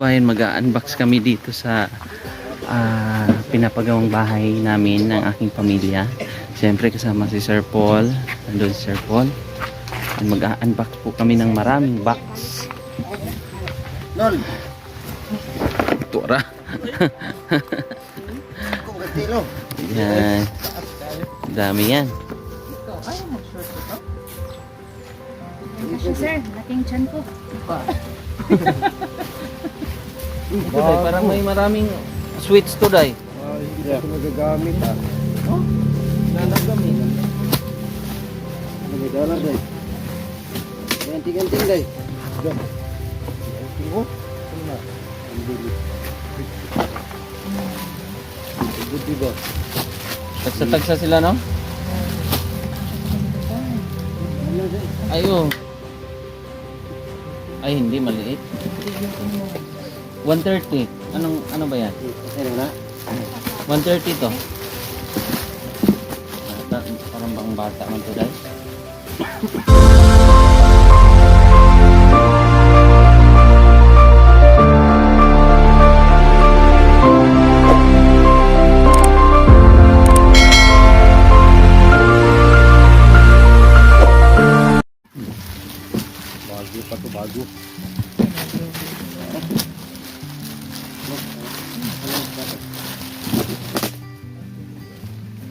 Ayun, mag-unbox kami dito sa pinapagawang bahay namin ng aking pamilya. Siyempre kasama si Sir Paul. Nandun si Sir Paul. Mag-unbox po kami ng maraming box. Lol, Tura. kung gatilo. Yan. Dami yan. Kasi sir, laking chan ko. Ito day, parang may maraming sweets to day. Hindi ko nagagamit ah. Oh, nalagamit. Nagagalang day. Ganting-ganting day. Ganting ko? Ano na? Ang bilis. Good diba? Tagsa-tagsa sila, no? Ano day? Ayo. Ay, hindi maliit. 130. Ano ba yan? Ano na? 130 to. Parang bang bata man to, guys. Bago pa to, bago.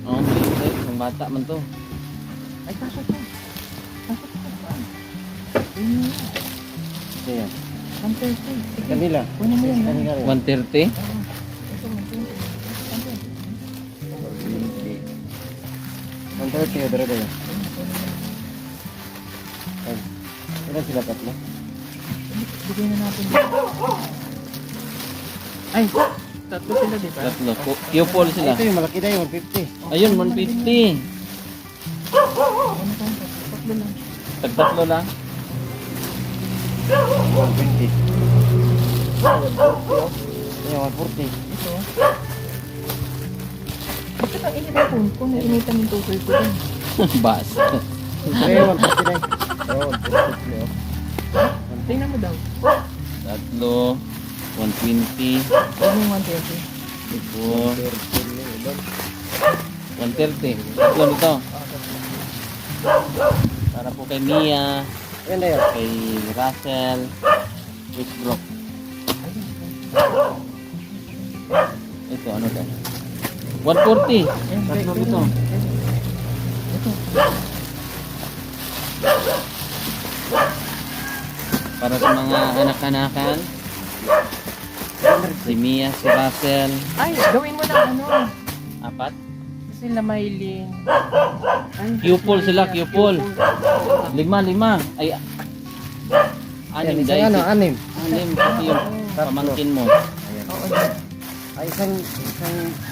Oh, maliit. Isang bata man to. Ay, kasha ko. Kasha ko. Ito yan. 130. Sige, Kanila. kunin mo yan. Kanila rin. 130? Ito, 130 dara day. Ilan sila tatlo? Bigyan na natin. Ay, tatlo sila di ba? Tatlo. Q-Pol sila. Ito yung malaki na yung 150. Ayun, 150. Tatlo lang. Tagtatlo lang. 150. Ayan, 140. Ito. Ito na inipon ko. Nainitan yung tukoy ko din. Bas. Ayan, 140 day. Oo, 140. Tingnan mo daw. Tatlo. 120. Ano yung 130? Ito. 130. Tatlo nito. Para po kay Mia. Ayan na yan. Kay Russell. Westbrook. Ito, ano to? 140. Tatlo nito. Ito. Para sa mga anak-anakan. Si Mia, si Russell. Ay, gawin mo lang ano. Apat. Sila Maylin. Q-Pol sila, Q-Pol. Lima. Ay, anim Ayan, isang guys. ano, anim. Anim kasi yung pamangkin mo. Oo, Ay, isang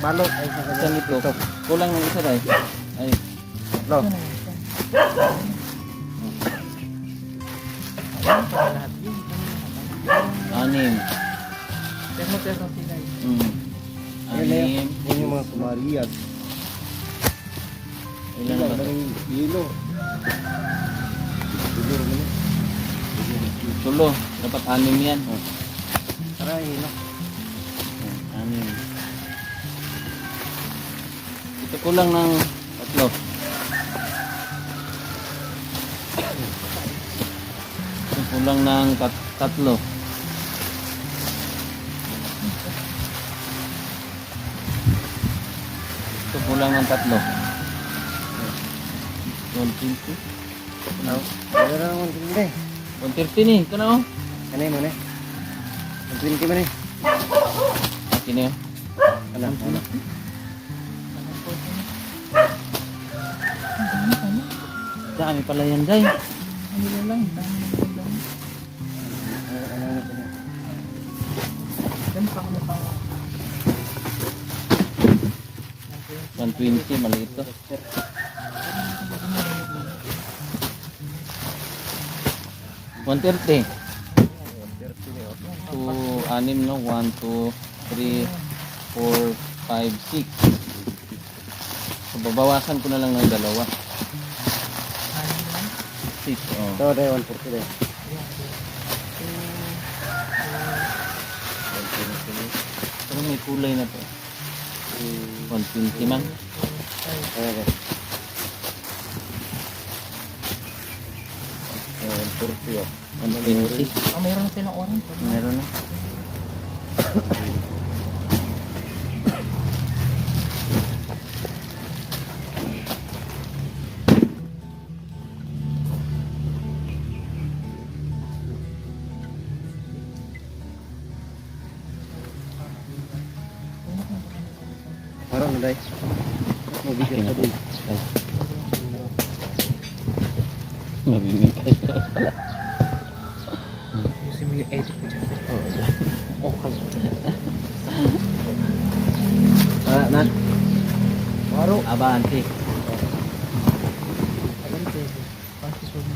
balot. Ay, Isang ito. Kulang ng isa tayo. Ay, Lo. anim. Pero sila. Anim. Yan yung mga kumariyag. Ilan ba ito? Hilo. Hilo naman. Tulo. Dapat anim yan. Tara, hilo. Anim. Ito kulang ng tatlo. Ito kulang ng tatlo. Ito kulang ng tatlo. 120. Ano na naman hindi. 130 ni. Ito na oh. Ano yun mo na? 120 mo na. Akin na yun. Ano? Dami pala yan, Day. Ano lang. Ganun pa ako 120, maliit to. 130. 6, no? 1, 2, 3, 4, 5, 6. So, babawasan ko na lang ng dalawa. 6, oh. Ito, 140 din. may kulay na to. 120 man. Okay. 140 ah. 120. Oh, mayroon na silang orange. Meron na. Parang na guys. Okay na Mabigat pa po. din. Mabimigay. Gusto mo yung edit ko dyan. Okay. Na. Maro. Abante. Alam ko yun. Pati so mo.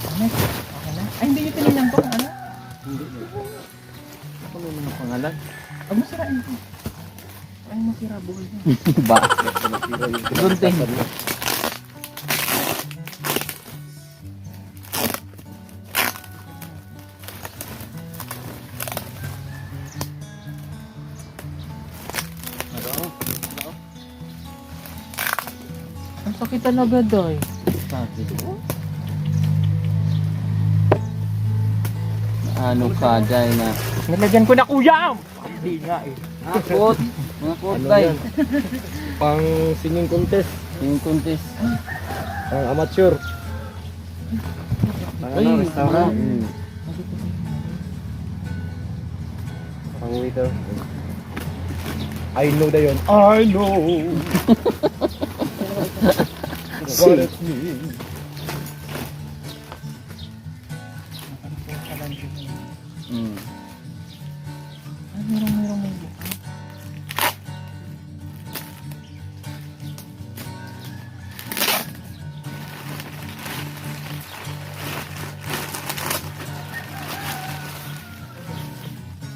Okay na? Ay, hindi nyo tinignan ko kung ano. Hindi. Ano naman pangalan? Huwag mo sirain ko. Ay, masira buhay mo. Ba? Nasira yung Gunting. Ang sakit talaga, Day. Sakit. Ano ka dahil na Nilagyan ko na kuya! Hindi nga eh. akot. Mga Ano kotay. yan? Pang singing contest. Yung contest. Pang amateur. Pang Ay, restaurant. ano? Pang waiter. I know na yun. I know. What it means. Mm. Ay, merong may buka.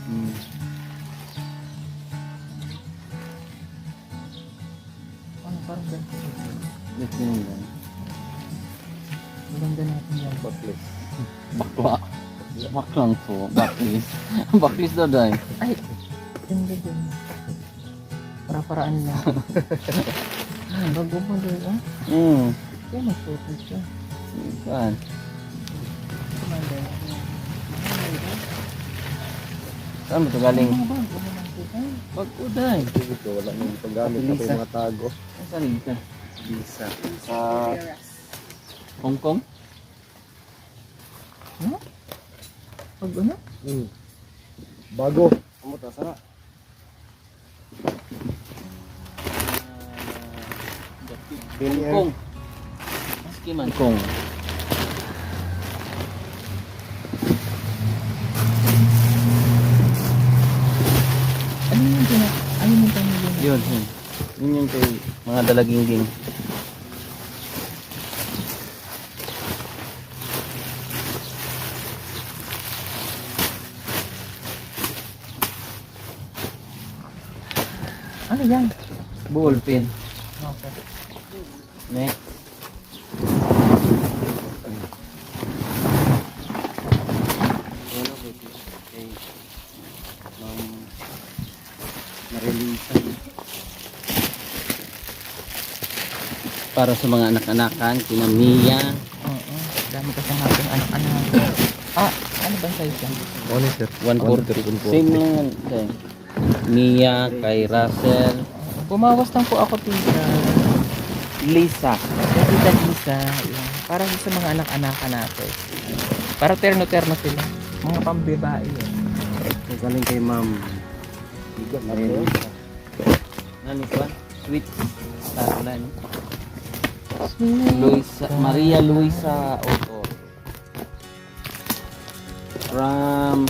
Mm. Ano, parang ganito. Ito yun lang. Maganda natin yan. Backless. Bakla. Baklang po. Backlist. Backlist daw dahil. Ay, ganda din. Para-paraan lang. Bago mo doon, ah. Kaya mag-photo siya. Saan? Kumanda. Saan mo ito galing? Mga bago mo lang siya. Bago dahil. Ito, wala nang paggamit na Lisa. mga tago. Saan ka? Lisa. Sa Hong Kong? Ano? Pag ano? bago. Kamuta, sana. Hong Kong. Maski man Kong. Ano yung ano yung pamilya niya? Yun. Yun yung kay mga dalaging-ging. Ano yan? Ball pen. Okay. Next. Ano ko ito? Kay Ma'am Marilisa. Para sa mga anak-anakan, kina Mia. Oo. Dami kasi natin anak-anak. Ah, ano bang size yan? Ano sir? 140. Same lang yan. Dahil. Mia, kay Russell. Bumawas lang po ako tita. Lisa. Yung tita Lisa. Yan. Para sa mga anak-anakan natin. Para terno-terno sila. Mga pambabae yan. Galing kay Ma'am Marilisa. Ano ito? Sweet. Starline. Luisa, Maria Luisa Otto. From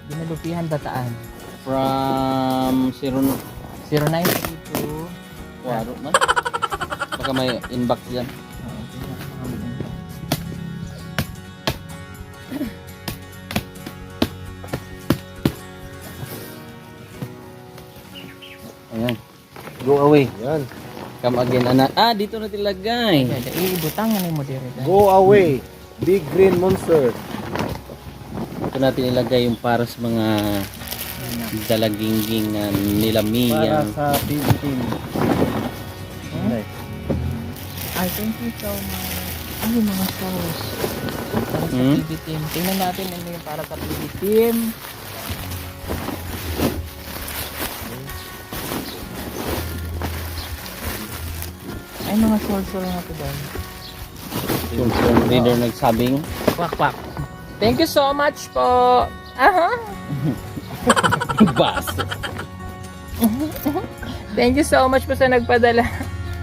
Dinalupihan Bataan. 0932 Waro man. Baka may inbox dyan. Oo, tingnan ko. Ayan. Go away. Yan. Come again, anak. Ah, dito na tilagay. Iibutangan mo dire. Go away. Big green monster. Dito natin ilagay yung para sa mga dalagingging na nila Para Mia. sa PB team. Okay. Ay, thank you so much. Ay, yung mga sauce. Para sa Hmm? PB team. Tingnan natin ano yung para sa PB team. Ay, mga sauce na ito dahil. Yung reader nagsabing, Kwak, kwak. Thank you so much po. Aha. bas. Thank you so much po sa nagpadala.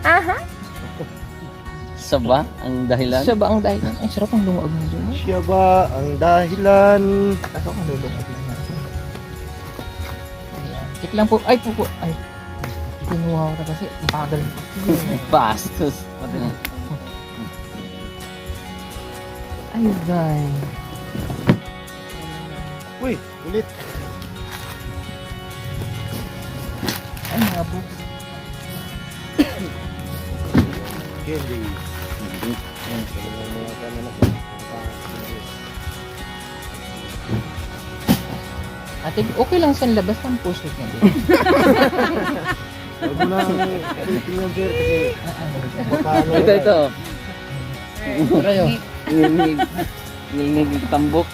Aha. Saba ang dahilan. Siya ba ang dahilan? Ay, sarap ang lumuag ng dun. Siya ba ang dahilan? Kaso kung luluag lang natin. Ayan. Check lang po. Ay, po. Ay. Kinuha ko na kasi. Ang bagal. Bastos. Ay, guys. Uy, ulit. Ay, mga books. Candy. Ate, okay lang sa labas ng puso niya. Huwag mo lang tingnan sir kasi baka ano Ito. Rayo. Ningig tambok.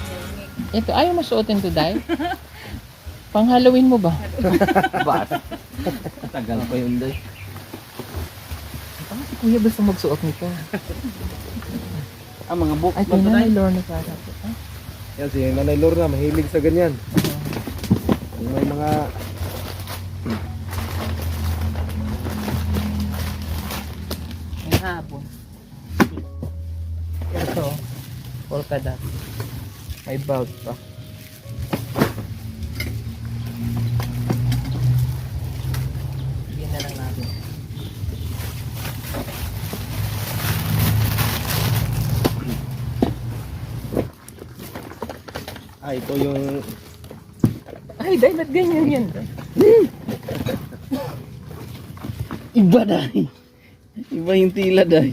Ito, ayaw mo suotin to, Day? Pang Halloween mo ba? Bas. Tagal pa yun day. Si Kuya gusto magsuot nito. Ah, mga book Ay, ba kaya ito na day? may Lorna para. Ah, Yan si Nanay Lorna, mahilig sa ganyan. Kung may mga may habon. Ito, polka dot. May belt pa. Bigyan na lang natin. ito yung Ay, Day, ba't ganyan yan? Iba day. Iba yung tila day.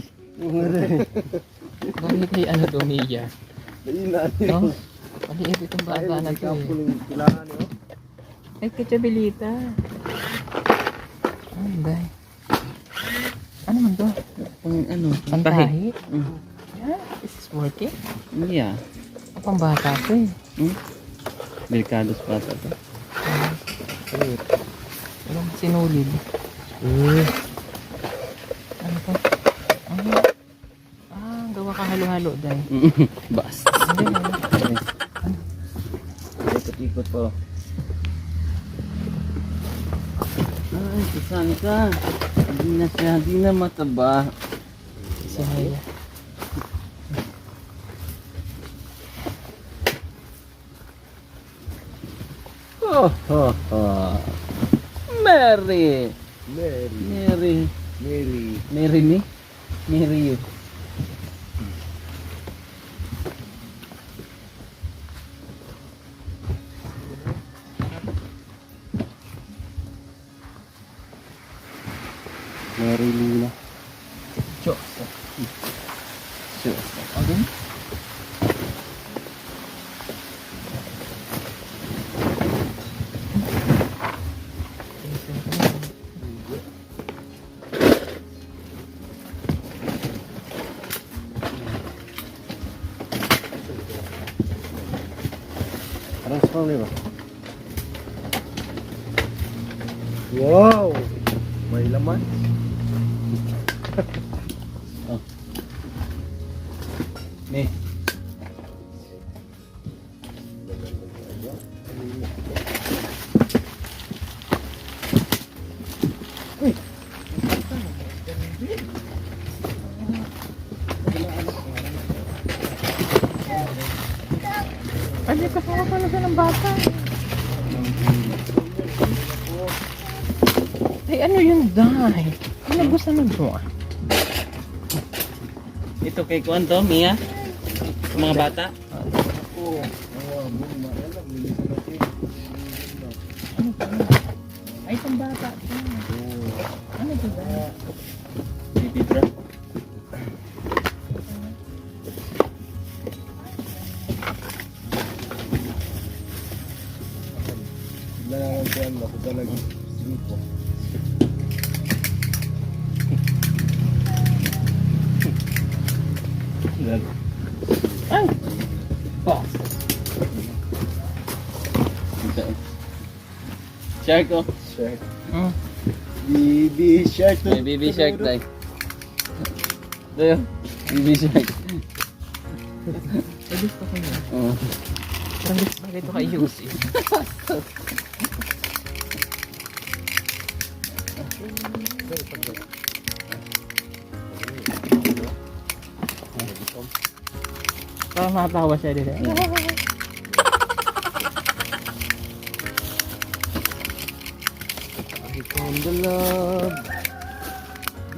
Bakit may ano to, Mia? No? Maliit itong bata na to eh. kailangan nyo. Ay, kachabelita. Ay, Day. Ano man to? Pang ano? Pantahi? Mm. Yeah, is this working? Yeah. Pang bata to eh. Hmm? Mercados bata to. Yung sinulid. Ano to? Gawa ka halo-halo, Day. Bas. Hindi, Ikot-ikot po. Ay, saan ka? Hindi na mataba. si Mia. Oh, oh, oh. Mary. Mary. Mary. Mary. Mary me? Mary you. Mary Luna. Joseph. Joseph. O din? Transform nih ba? Wow! May laman. Me. Ay, kasama pala siya ng bata. Ay, ano yun, Day? Ano gusto mo mo? Ito kay Kuan to, Mia? Sa mga bata? Ay, itong bata. Ano to, Day? Pedro. Bigla na lang siya, ako ba nag-sleep po. Ay! Oh. Shark ko. Shark. Mm. Baby shark. May baby shark tayo. Tayo. Baby shark. Ay, gusto ko yun. Oo. Parang gusto ko ito kay Yussi. Parang matawa siya dito. I found the love.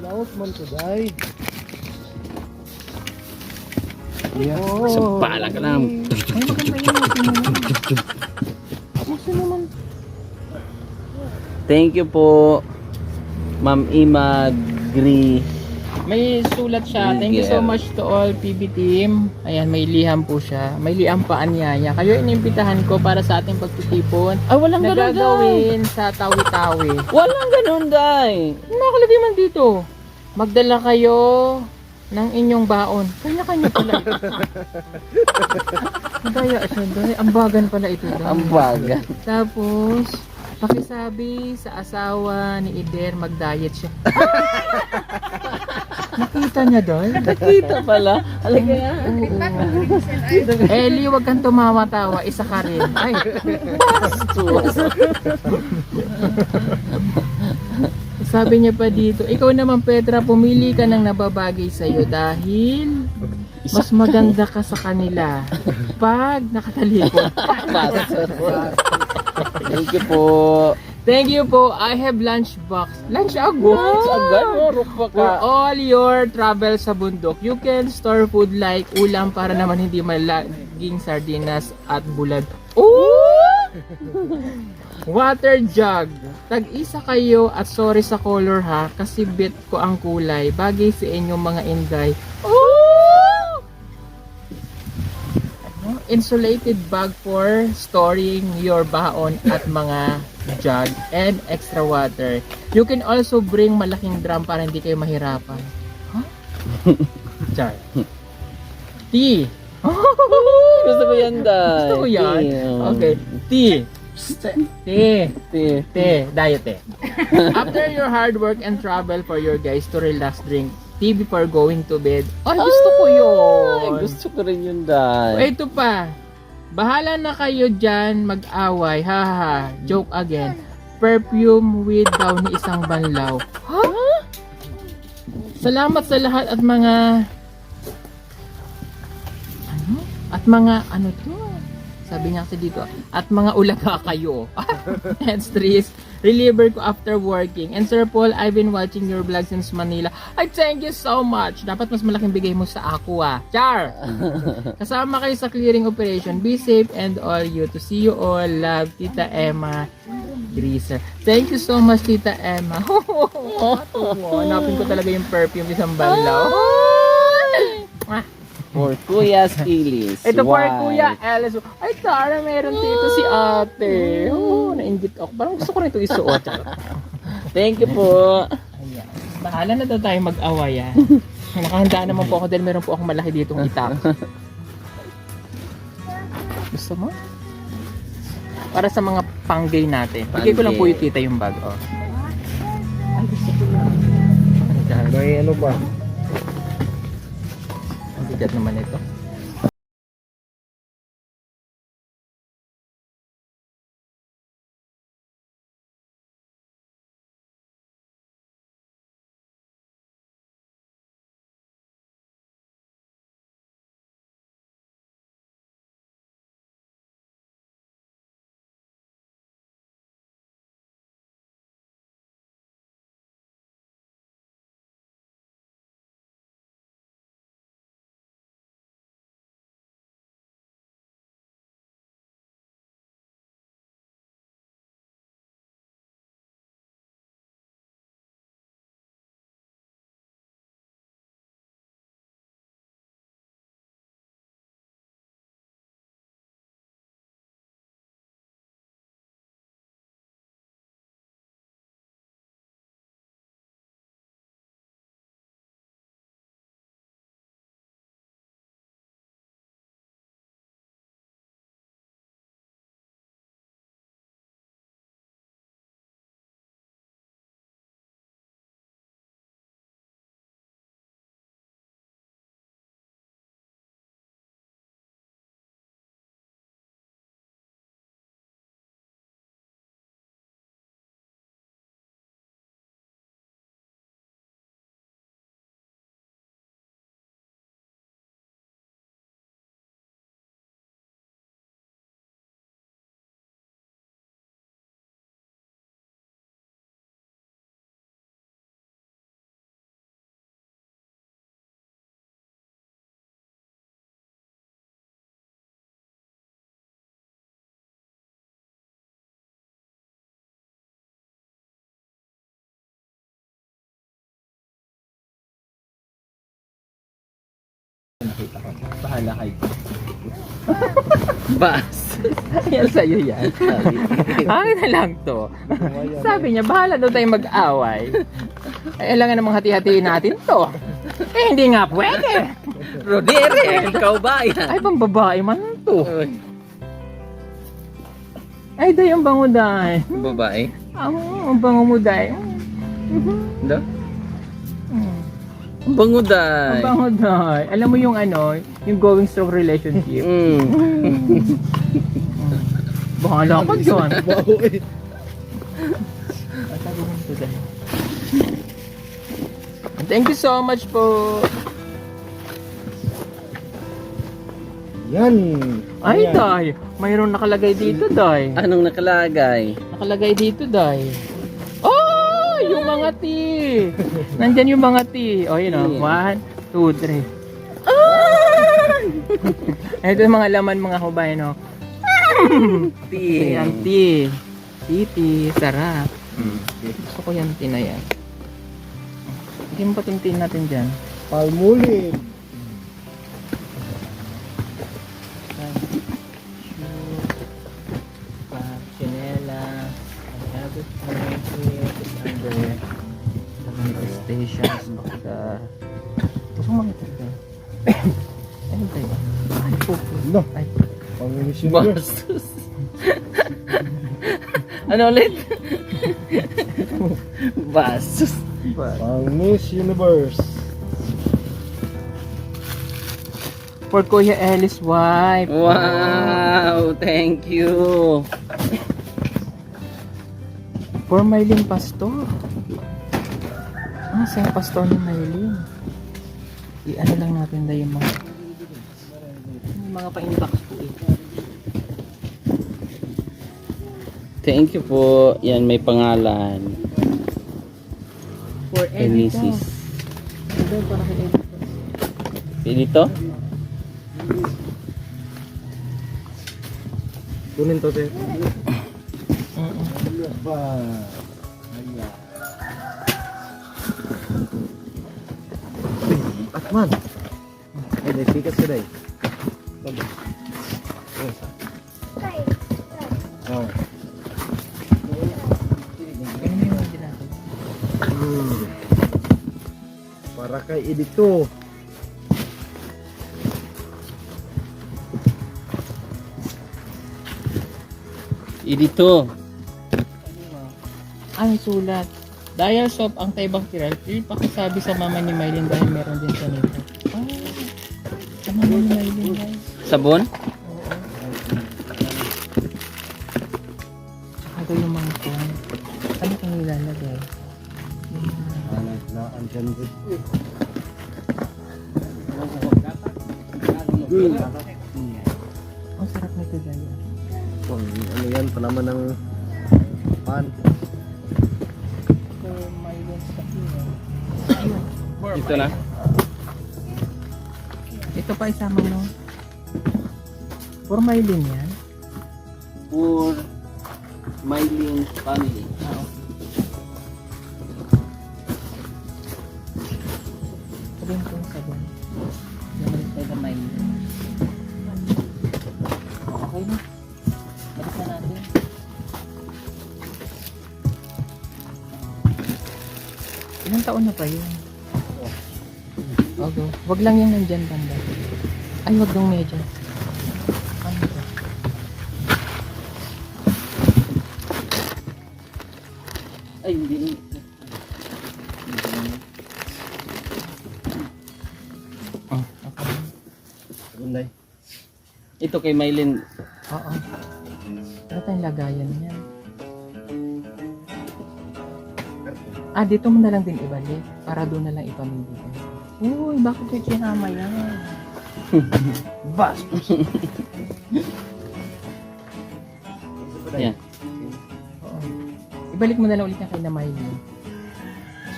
Laos man to die. Yeah. Sampala ka lang. Ay, maganda yun. Gusto naman. Thank you po, Ma'am Imagri. May sulat siya. Thank you so much to all PB team. Ayan, may liham po siya. May liham pa anyaya. Kayo inimbitahan ko para sa ating pagtitipon. Ay, walang Na ganun, Day. gagawin sa Tawi-Tawi. Walang ganun, Day. Nakalagay man dito. Magdala kayo ng inyong baon. Kanya-kanya pala ito. Madaya siya, Day. Ambagan pala ito, Day. Ang baga. Tapos, pakisabi sa asawa ni Ider, mag-diet siya. Nakita niya, Day? Nakita pala. Halika nga. Eli, wag kang tumawa-tawa. Isa ka rin. Ay, sabi niya pa dito, ikaw naman Petra, pumili ka ng nababagay sa'yo dahil mas maganda ka sa kanila pag nakatalikod. Thank you po. Thank you po. I have lunch box. Lunch agad. Agad mo, rukpa ka. For all your travel sa bundok, you can store food like ulam para naman hindi malaging sardinas at bulad. Ooh! Water jug. Tag-isa kayo at sorry sa color ha, kasi bit ko ang kulay. Bagay sa inyong mga inday. Ooh! Ano? Insulated bag for storing your baon at mga jug and extra water. You can also bring malaking drum para hindi kayo mahirapan. Huh? Char. Tea. Gusto ko yan, Day. Gusto ko yan. Okay. Tea. Tea. Diet tea. After your hard work and travel for your guys to relax, drink tea before going to bed. Ay, gusto ko yun. Ay, gusto ko rin yun, Day. Ito pa. Bahala na kayo dyan mag-away. Haha. Joke again. Perfume with daw ni isang banlaw. Huh? Salamat sa lahat at mga ano to? Sabi niya kasi dito, at mga ulaga kayo. And stress, reliever ko after working. And Sir Paul, I've been watching your vlog since Manila. I thank you so much. Dapat mas malaking bigay mo sa ako ah. Char! Kasama kayo sa clearing operation. Be safe and all you. To see you all. Love, Tita Emma Greaser. Thank you so much, Tita Emma. Hanapin ko talaga yung perfume isang banlaw. Ah. For Kuya Skillis. Ito for White. Kuya Alice. Ay, Tara, meron dito si ate. Oh, nainggit ako. Parang gusto ko rin ito isuot. Thank you po. Ayan. Bahala na daw tayo mag-away. Nakahanda naman po ako dahil meron po akong malaki ditong itak. Gusto mo? Para sa mga panggay natin. Bigay ko lang po yung tita yung bag. Oh. Ay, gusto ko lang. May ano ba? Ang bigat naman ito. Nakita ko. Bahala kayo. Bas. Yan sa'yo yan. Akin na lang to. Sabi niya, bahala daw tayong mag-away. Ay, alangan namang hati-hatiin natin to. Eh, hindi nga pwede. Rodere, ikaw ba yan? Ay, pang babae man to. Ay, day, ang bango, day. Babae? Ang bango mo, day. Da? Ang bango, Ang day. bango, day. Alam mo yung ano, yung going strong relationship. Bahala ka dyan. Baho eh. Sabi mo ito, day. Thank you so much po. Yan. Ay, Ayan. day. Mayroon nakalagay dito, day. Anong nakalagay? Nakalagay dito, day. Oh! Yung mga tea! Nandyan yung mga tea. O, yun o. 1, 2, 3. Ah! Ito yung mga laman, mga kabayan, no? Ayan, tea. Tea. Sarap. Gusto ko yung tea na yan. Hindi mo patuntiin natin dyan. Palmolive. Chinela. I have it here. It's under the manifestations of the... Gusto mo makita ka? Ano tayo? Ay, popo. No. Ay, Pang-Miss Universe. Bastos. Ano ulit? Bastos. Pang-Miss Universe. for Kuya Ellis' wife. Wow, thank you. For Maylin Pastor. Ah, sa pastor ni Maylin. I-ano lang natin na yung mga pa-inbox po eh. Thank you po. Yan, may pangalan. For Genesis. Ito, para kay Edith. Dito? Kunin to, te. Ba. Ayan. Atman. Ay, may pikas ka dahi. Oh. Para kay Edito. Dito. Ay, sulat. Dial soap ang antibacterial. Yung pakisabi sa mama ni Maylin dahil meron din sa nito. Ah, sa mama ni Maylin guys. Sabon? Oo. Tsaka daw yung mga phone. Ano kang nilalagay? Na andyan din. Ang sarap nito dahil. Ano yan pa naman ng pan. For Maylin sa iyo. Dito na. Ito pa isama mo. For Maylin yan. For Mylene family. Ah, okay. Sabihin ko yung sabon. Naman tayo na Maylin. Okay na. Balik na natin. Ilang taon na pa yun? Okay. Wag lang yung nandyan banda. Ay, wag yung medyo. Ano ba? Ay, hindi. Oh, okay. Gunday. Ito kay Mylene. Oo. Ano tayong lagayan yan? Ah, dito mo na lang din ibalik. Para doon na lang ipamili. Uy, bakit yung sinama yan? Bas! Yan. Oo. Ibalik mo na lang ulit yung kay na Miley.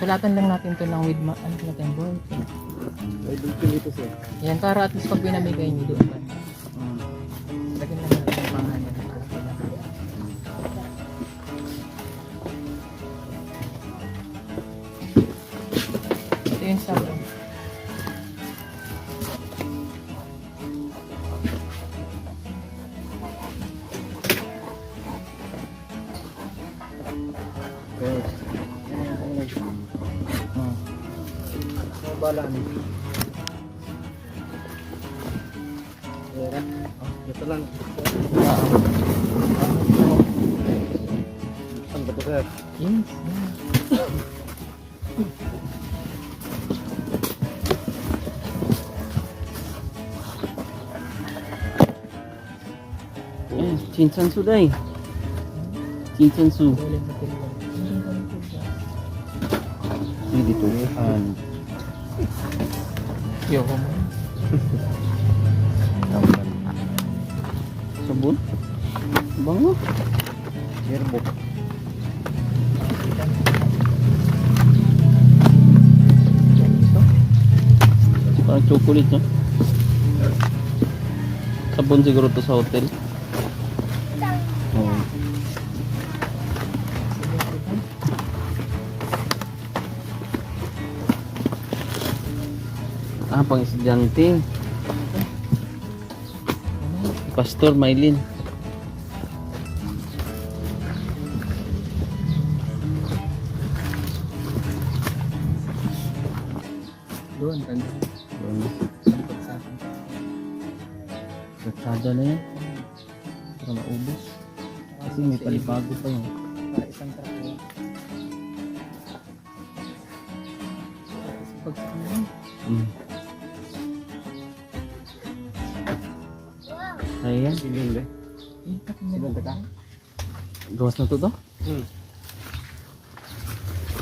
Sulatan lang natin to ng with ano natin, boy. May dito dito siya. Yan, para at least pag binamigay niyo doon ba? Lagyan lang natin yung mga ano. Ito yung sabon. Bahala ni. Ito lang. Saan ba ito, sir? Yes. Chinsan su day. Chinsan su. Hindi to. Yoko mo. Sabon? Bango. Yearbook. Parang chocolate, no? Sabon siguro to sa hotel. Oh. Pang estudyante. Pastor Maylin. Doon, tanda. Salikot sa akin. Satsada na yan. Para maubos. Kasi may palibago pa yun. Para isang truck mo. Pagsak mo yun. Ayan. Silin, eh. Silon ka? Gawas na to to?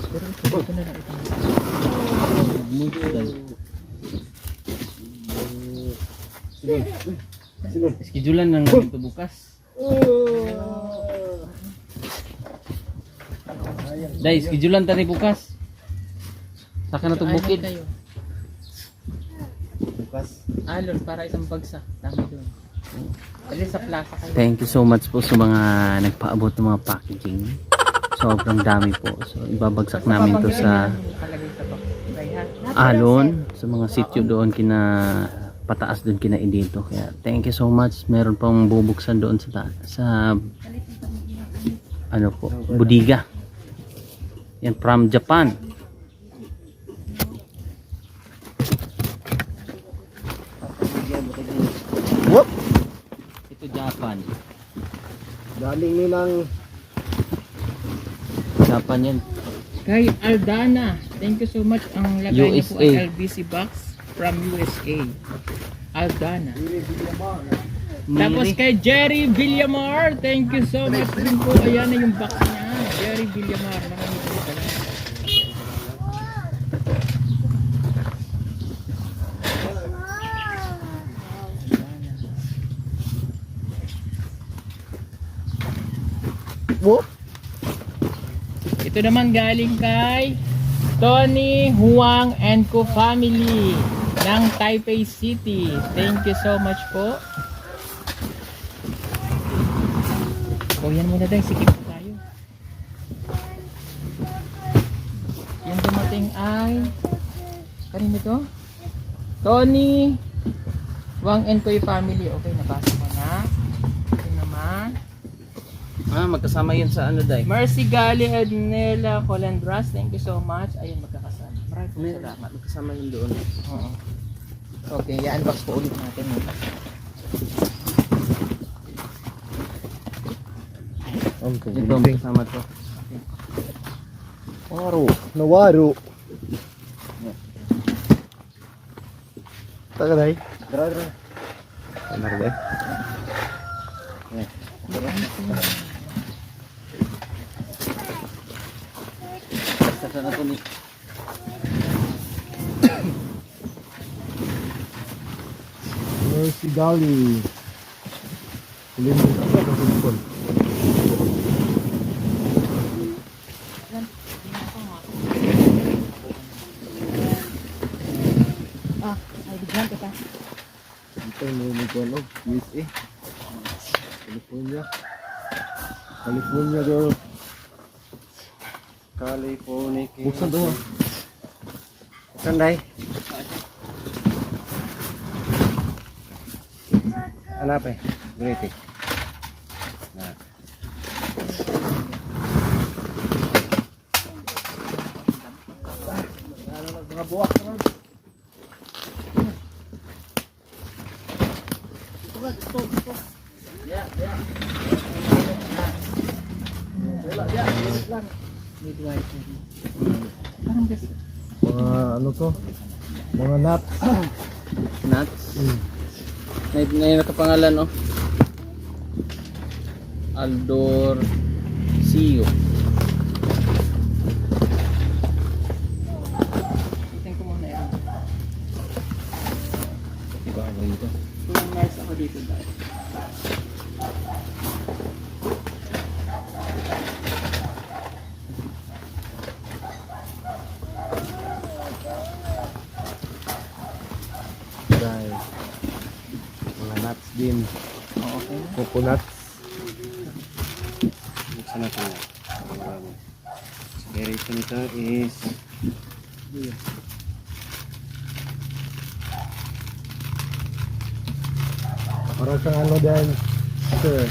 Pero ito na lang ito. Multiple. Sige. Schedulean lang namin ito bukas. Dahil schedulean tani bukas. Saka na ito bukid. Bukas. Alon para isang bagsak. Dami doon. Dali sa plaza kayo. Thank you so much po sa mga nagpaabot ng mga packaging. Sobrang dami po. So ibabagsak namin to sa Alon, sa mga sityo doon kina pataas doon kina dito. Kaya thank you so much. Meron pang bubuksan doon sa ano po, Budiga. Yan from Japan. Whoop! Ito Japan. Galing nilang Japan yan. Kay Aldana, thank you so much. Ang lagay niyo po USA. ang LBC box from USA. Aldana. Tapos Miri. kay Jerry Villamar, thank you so much din po. Ayan na yung box niya. Jerry Villamar, maraming po salamat. whoop! Ito naman galing kay Tony Huang and Co family ng Taipei City. Thank you so much po. O yan muna dahil sikip tayo. Yung dumating ay kanino to? Tony Huang and Co family. Okay, nabasa mo na. Ito naman. Magkasama yun sa ano day. Mercy Gali Ednela Colendras, thank you so much. Ayun, magkakasama. Maraming salamat. Magkasama yun doon. Oo. Okay, i-unbox po ulit natin. Ito magkasama to. Waro. Nawaro. Taka day. Dra. Ano ba? Saka na to ni. Mercy Gali. Kulit mo ka sa sipon. Ay, bigyan kita. Ito yung may kuwanog. USA. California. California girl. California. Buksan to. Buksan day. Hanap eh. Greeting. Nah. Mga buwak naman. Parang gusto. Mga ano to? Mga nuts. Nuts. Ngayon nakapangalan, no? Aldor Sio. Tingnan ko muna yan. Diba ako dito? Kung nurse ako dito dahil. Dahil mga nuts din. Okay. Coconuts. Buksan natin yan. Inspiration nito is Para siyang ano din. Sir.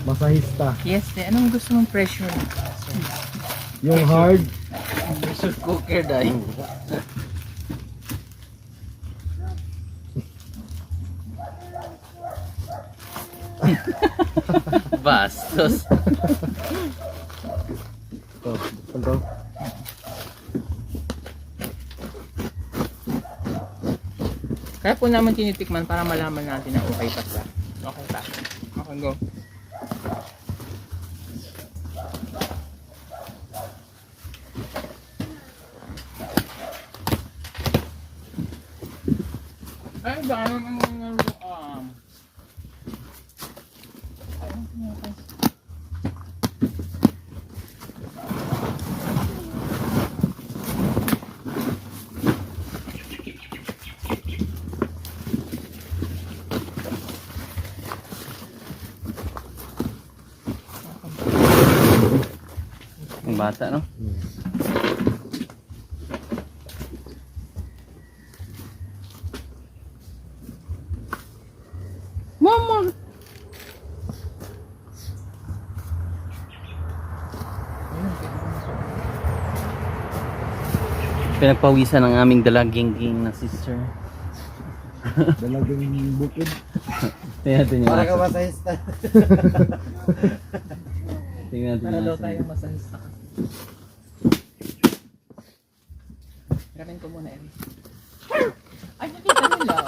Masahista. Yes, anong gusto mong pressure? Yung hard. Pressure cooker dahil. Bastos. Ito. Ito. Kaya po naman tinitikman para malaman natin na okay pa siya. Okay pa. Okay, go. Ay, baka naman yung bata, no? Mama! Pinagpawisan ng aming dalaging na sister. Dalagang bukid. Tingnan natin yung para ka aso. masahista. Tingnan natin para yung daw aso. tayo masahista. Gawin ko muna yun. Ay, nakita nila.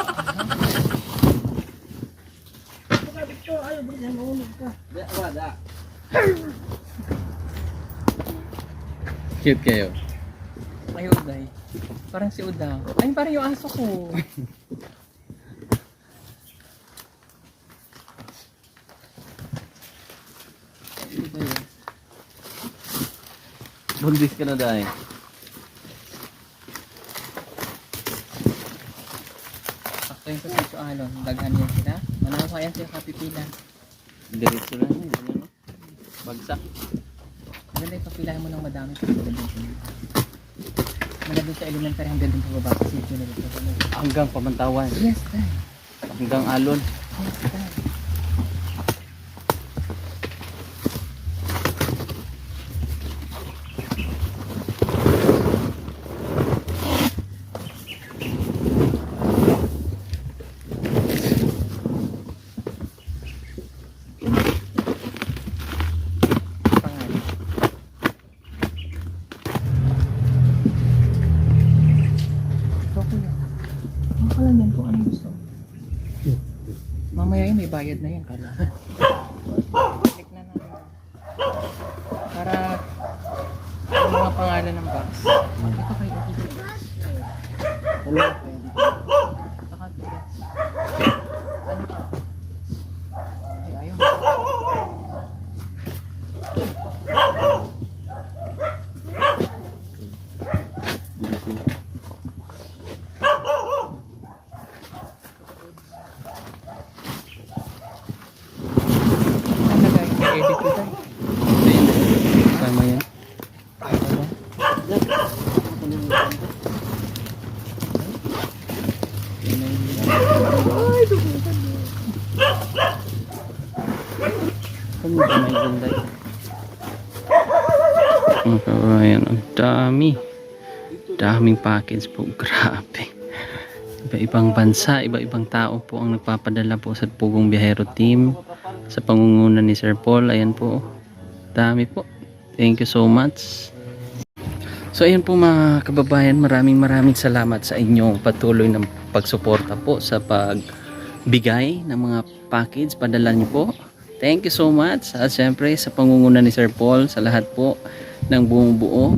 Cute kayo. Ay, Uday. Parang si Uda. Ay, parang yung aso ko. Ay, Uday. Bundis ka na dahil. Sakto yung sa Sitio Alon. Daghan yan sila. Manawa yan sila kapipila. Diretso lang yun. Ano, no? Bagsak. Maganda yung papilahan mo ng madami. Mula doon sa elementary hanggang doon sa baba sa Sitio na dito. Hanggang Pamantawan. Yes, Day. Hanggang Alon. Yes, Day. Pangalan. Okay lang. Ang lang yan kung ano gusto. Mamaya yun, may bayad na yan. Kala. Click na natin. Para yung mga pangalan ng box. Ito kayo. Ano? Ano ka? Ay, ayaw. Ano guys? Edit ko tayo. Tama yan. Ano ba may ganda yun? Mga kabayan, ang dami. Daming package po. Grabe. iba-ibang bansa, iba-ibang tao po ang nagpapadala po sa Pugong Biyahero Team sa pangunguna ni Sir Paul. Ayan po, dami po. Thank you so much. So ayan po mga kababayan, maraming salamat sa inyong patuloy ng pagsuporta po sa pagbigay ng mga package, padala niyo po. Thank you so much. At syempre sa pangunguna ni Sir Paul, sa lahat po ng bumubuo.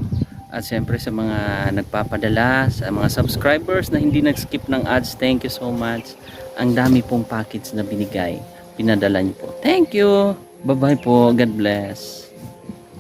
At syempre sa mga nagpapadala, sa mga subscribers na hindi nag-skip ng ads, thank you so much. Ang dami pong package na binigay, pinadala niyo po. Thank you. Bye-bye po. God bless.